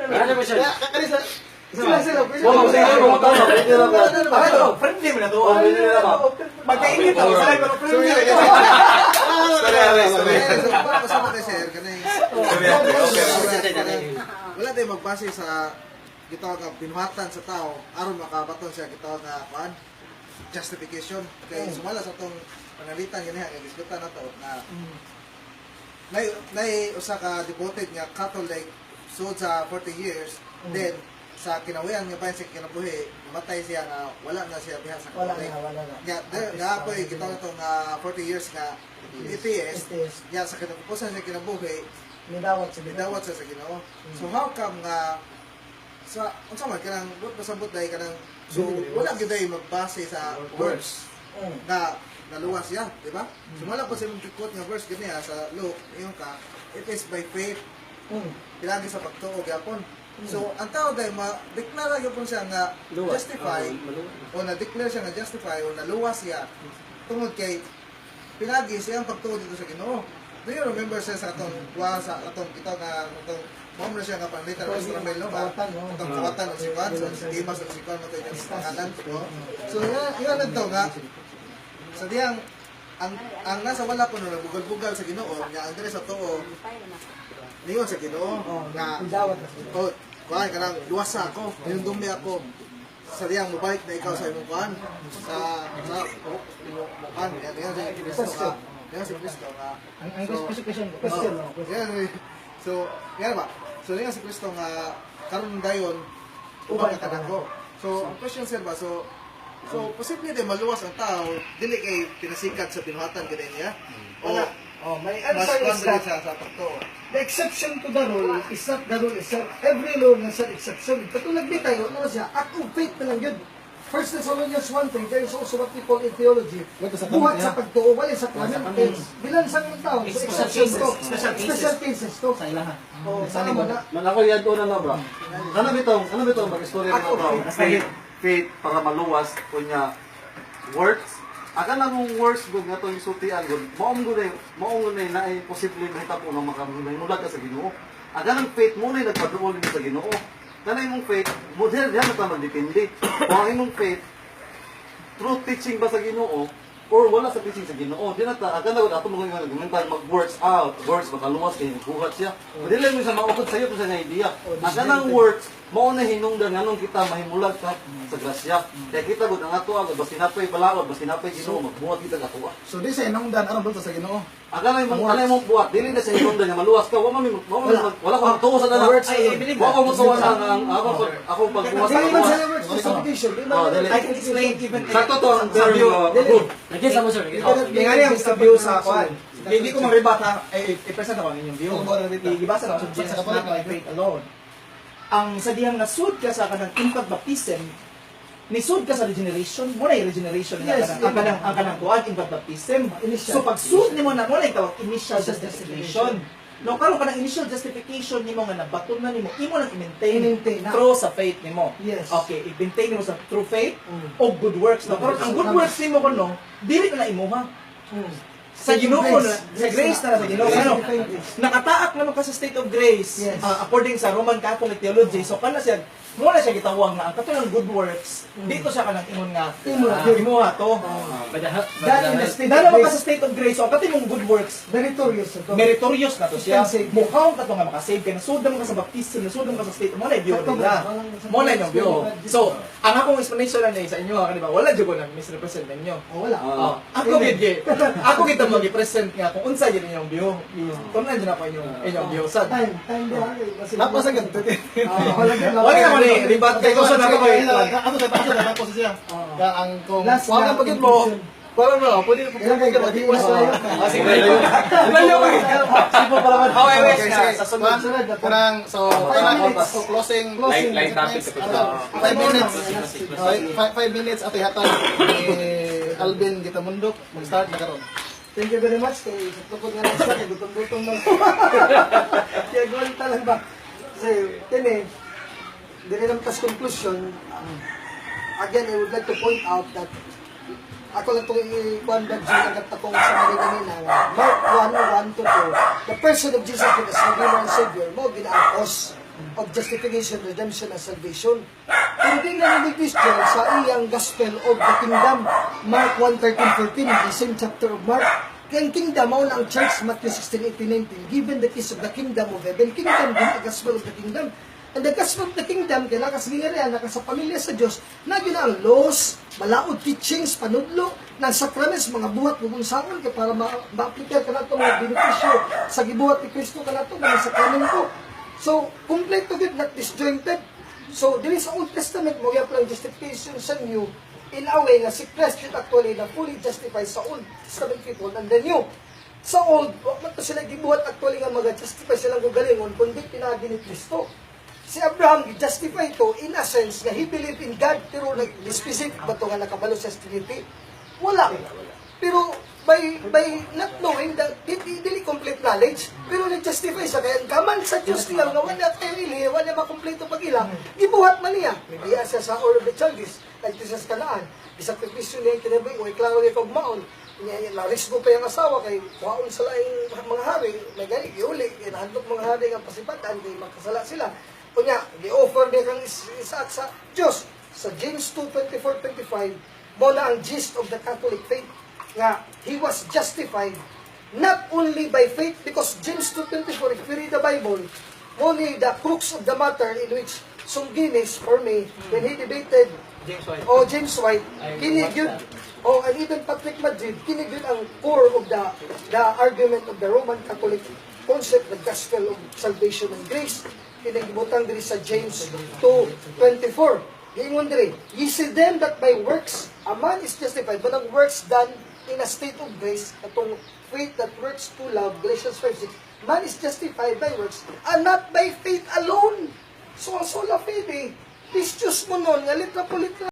Ano ba siya? Kanisa. Sila. Wala sa inyo mga tao. Pwede na ba? Ano? Friendly mo na to. Pwede na ba? Magkainit ako sila, pero friendly. Kasama tayo sir, kanay. Wala tayo magbase sa gitawag nga pinuhatan sa tao aron makabaton siya gitawag nga kuan justification kay sumala sa tong panalitan gani nga diskutan nato na nay usa ka devoted nga Catholic so sa 40 years then sa kinawian nga bayan sa kinabuhi matay siya nga wala na siya diha sa Catholic. Wala na. Nga apoy gitawag to nga 40 years nga atheist ya sa kinabupusan sa kinabuhi Nidawat sa Ginoo. So how come nga sa unsa man kanang pasabot dai kanang so wala gyud dai magbase sa words na naluwas siya, di ba? Sumala pa sa imong quote nga verse gani sa Luke, ingon ka, it is by faith. Pilagi sa pagtuo gyapon. So ang tao dai ma-declare gyapon siya nga justify o na-declare siya nga justify o naluwas siya tungod kay pilagi siyang pagtuo dito sa Ginoo. Do you remember siya sa atong kita nga atong mom na siya nga panlitan ng Israel no ba? Atong kawatan og siwan, so dimas og siwan mo tayo sa kanan. So yan to nga sa diyang ang nasa wala po no nagbugal-bugal sa Ginoo nga ang dire sa tuo niyon sa Ginoo nga oh kuan kanang luwasa ako, yung dumi ako. Sa diyang mabalik na ikaw sa imong kuan sa kuan yan sa Yan si Cristo nga. So, yan ba? So, yan si Cristo nga karon dayon ubang kadako. So, ang question sir ba? So posible din maluwas ang tao dili kay pinasikat sa pinuhatan gani niya. My answer is that sa pagtuo. the exception to the rule is not the rule itself. Every law has an exception. Katulad ni tayo, ano siya? Act of faith na lang yun. 1 Thessalonians 1:3, there is also what we call in theology. Buhat sa pagtuo, wala sa planning tense. Bilansang ng tao. So, exception to. Special cases to. Sa ilahan. Saan mo na? Manako yan doon na bro. Ano bitong mag-istorya ng bro? Faith para maluwas kunya words. Akan namong words gud nga tong isultian gud. Maong gud na ay posible mahitabo nga makamulat ka sa Ginoo. Akan ang faith mo na nagpaduol nimo sa Ginoo. Kana imong faith, model diyan ta magdepende. Kung ang imong faith true teaching ba sa Ginoo or wala sa teaching sa Ginoo, di na ta aga na ato mo nga argumental mag words out, words makaluwas kay buhat siya. Dili mo sa maukod sa iyo sa idea. Aga nang words mao na hinungdan nganong kita mahimulag ka sa grasya. Kaya kita gud ang ato agad basta napay balawad, basta napay Ginoo magbuhat kita ato. So di sa inungdan aron ba sa Ginoo? Aga na imong buhat, dili na sa hinungdan nga maluwas ka, wala ko tuo sa dana. Wa ko mo tuwa ang ako pagbuhat sa Dili man buhat. sa words justification. I can explain even Sakto to ang very good. Lagi sa mo sir. Tingali ang sa view sa kwan. Hindi ko mag-rebut ha. I-present ako ang inyong view. Ibasa lang sa Jesus not by faith alone. Ang sa diyang nasud ka sa kanang infant baptism, nisud ka sa regeneration, mo na yung regeneration na ang kanang kuan, infant baptism. So pag sud nimo na mo na itawag initial justification. No, karon kanang initial justification nimo nga nabaton na nimo, imo nang i-maintain through sa faith nimo. Yes. Okay, i-maintain nimo sa true faith o good works. No, karon ang good works nimo kuno, dili na imuha. Sa Ginoo na, sa grace na sa Ginoo. Ano? Nakataak naman ka sa state of grace according sa Roman Catholic theology. So kana siya, mo na siya gitawag na ang katulang good works. Dito siya kanang ingon nga imuha to. Dahil naman ka sa state of grace, so kati mong good works, meritorious na to siya. Mukhaw ka to nga makasave ka. Nasud naman ka sa baptism, nasud naman ka sa state. Mo na yung view nila. Mo na yung view. So, ang akong explanation na sa inyo, kanina, wala dyan ko na misrepresent ninyo. Wala. Ako kita mag-present nga kung unsa yun yung view. Kung nandiyan ako inyong view. Sad. Time di Napasagad. Wala naman eh. Ribat kayo sa nakabay. Ako sa tapos siya. Kaya ang kung Last wala na pagid mo, parang mo, pwede mo ka mag-iwas tayo. Sige. Layo ko eh. Sipo pa naman. How I wish nga. Sa sunod. Parang so closing Like topic sa pito. 5 minutes. 5 minutes ato hatag ni Alvin Gitamundok. Mag-start na karon. Thank you very much. Kaya sa tukod nga lang sa gutom-gutom lang. Kaya gawin talang ba? Kasi, tini, hindi lang tas conclusion. Again, I would like to point out that ako lang itong i-conduct sa nagtatapong sa mga kanina. Mark 1:1-2. The person of Jesus Christ as Redeemer and Savior, mo ginaakos. of justification, redemption, and salvation. Pero di na ni Christian sa iyang gospel of the kingdom, Mark 1:13-14, the same chapter of Mark. Kaya ang kingdom, mao na ang church, Matthew 16:18-19, given the keys of the kingdom of heaven, kingdom din, the gospel of the kingdom. And the gospel of the kingdom, kaya nakasingarihan, nakasa pamilya sa Diyos, na yun ang laws, malaod teachings, panudlo, ng sacraments, mga buhat, kung saan ka para ma-apply ka na ito, mga benepisyo sa gibuhat ni Kristo ka na ito, mga sakramento. So, complete to it, not disjointed. So, there is Old Testament, mo yung justification sa New, in a way nga si Christ yun actually na fully justified sa Old Testament people and the New. Sa Old, wala to sila gibuhat actually nga mag-justify silang gugalingon, kundi pinagi ni Kristo. Si Abraham, justify ito, in a sense, na he believed in God, pero nag-specific ba ito nga nakabalo sa Trinity? Wala. Pero, by not knowing that, hindi complete knowledge, pero nag-justify sa kaya, kaman sa Diyos niya, nga wala tayo ili, wala makompleto pag-ila, ibuhat man niya. Iya siya sa Ur of the Chaldees, at siya sa Kanaan, isakripisyo niya yung kinabay, o iklaro niya kagmaon, laris mo pa yung asawa kay waon sa laing mga hari, may gani, iuli, inahandok mga hari ang pasipatan, kay makasala sila. Kunya, i-offer niya kang isaat sa Diyos. Sa James 2:24-25, mo na ang gist of the Catholic faith, nga he was justified not only by faith, because James 2:24, if we read the Bible, only the crux of the matter in which Sungginis, for me, when he debated James White, kinigyud, and even Patrick Madrid, kinigyud ang core of the argument of the Roman Catholic concept, the gospel of salvation and grace. Kinagibutang diri sa James 2:24. Ingon diri, ye see them that by works a man is justified, but ang works done in a state of grace, atong faith that works to love, Galatians 5:6, man is justified by works, and not by faith alone. So, ang sola fide, pistos mo nun, nga litra po litra